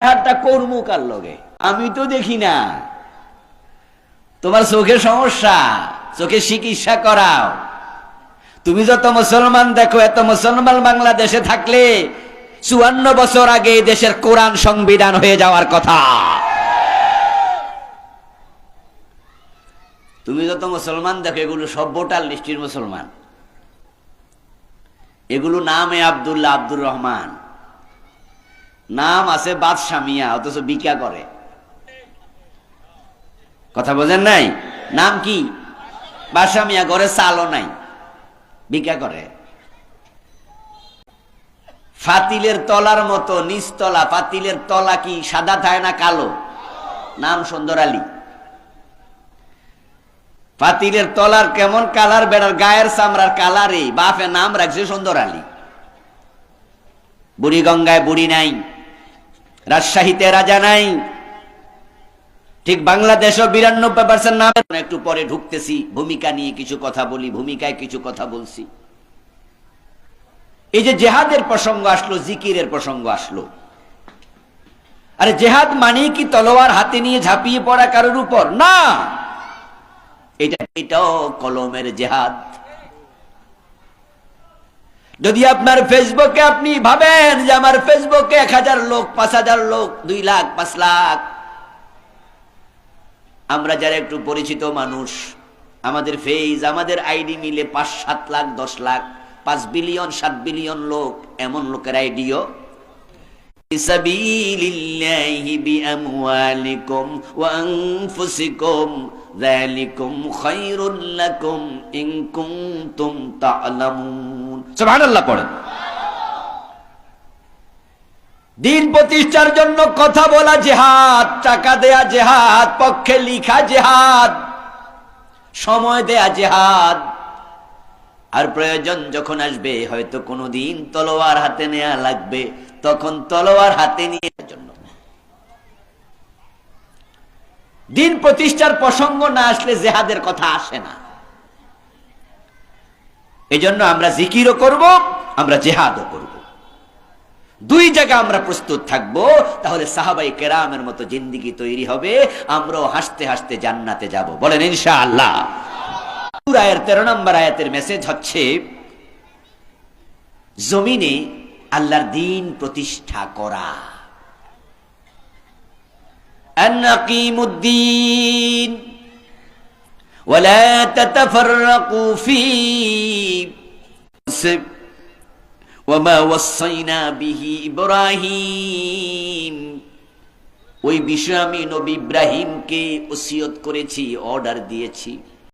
একটা কর্ম কার লগে আমি তো দেখি না। তোমার চোখের সমস্যা, চোখের চিকিৎসা করাও। তুমি যত মুসলমান দেখো, এত মুসলমান বাংলাদেশে থাকলে 54 বছর আগে এই দেশের কোরআন সংবিধান হয়ে যাওয়ার কথা। তুমি যত মুসলমান দেখো, এগুলো সব ভোটার লিস্টের মুসলমান। এগুলো নামে আব্দুল্লাহ, আব্দুর রহমান, নাম আছে বাদশা মিয়া, অথচ ভিক্ষা করে। কথা বোঝেন নাই? নাম কি? বাদশা মিয়া, ঘরে চালও নাই, ভিক্ষা করে। ফাতিলের তলার মতো নিচতলা। ফাতিলের তলা কি সাদা থাকে না কালো? নাম সুন্দর আলী। ফাতিলের তলার কেমন কালার, বেড়ার গায়ের চামড়ার কালারে বাপে নাম রাখছে সুন্দর আলী। বুড়িগঙ্গায় বুড়ি নাই, রাজশাহীতে রাজা নাই। ঠিক বাংলাদেশও 92% নাম। একটু পরে ঢুকতেছি, ভূমিকা নিয়ে কিছু কথা বলি, ভূমিকায় কিছু কথা বলছি। এই যে জেহাদের প্রসঙ্গ আসলো, জিকিরের প্রসঙ্গ আসলো। আরে জেহাদ মানে কি তলোয়ার হাতে নিয়ে ঝাঁপিয়ে পড়া কারোর উপর? না, এটাও কলমের জেহাদ। যদি আপনার ফেসবুকে আপনি ভাবেন যে আমার ফেসবুকে 1000 লোক, 5000 লোক, 2 লাখ, 5 লাখ, আমরা যারা একটু পরিচিত মানুষ, আমাদের ফেজ, আমাদের আইডি মিলে 5-7 লাখ, 10 লাখ, 5 বিলিয়ন, 7 বিলিয়ন লোক, এমন লোকের আইডিও সাবিলিল্লাহি বিআমওয়ালিকুম ওয়া আনফুসিকুম যালিকুম খায়রুল লাকুম ইন কুনতুম তা'লামুন। সুবহানাল্লাহ পড়েন। দিন প্রতিষ্ঠার জন্য কথা বলা জেহাদ, টাকা দেয়া জেহাদ, পক্ষে লিখা জেহাদ, সময় দেয়া জেহাদ। আর প্রয়োজন যখন আসবে, হয়তো কোনোদিন তলোয়ার হাতে নেওয়া লাগবে, তখন তলোয়ার হাতে নিয়ে জন্য। দিন প্রতিষ্ঠার প্রসঙ্গ না আসলে জেহাদের কথা আসে না। এই জন্য আমরা জিকিরও করব, আমরা জেহাদও করব। 2 জায়গা আমরা প্রস্তুত থাকবো, তাহলে সাহাবায়ে কেরামের মতো জিন্দেগি তৈরি হবে, আমরাও হাসতে হাসতে জান্নাতে যাব। বলেন ইনশাআল্লাহ। সূরা 13 নম্বর আয়াতের মেসেজ হচ্ছে জমিনে আল্লাহর দ্বীন প্রতিষ্ঠা করা। আনাকিমুদ্দীন ওয়ালা তাতাফাররাকু ফীহি ওয়ামা ওয়াসাইনা বিহি ইব্রাহিম। ওই বিষয়ে আমি নবী ইব্রাহিমকে ওসিয়ত করেছি, অর্ডার দিয়েছি।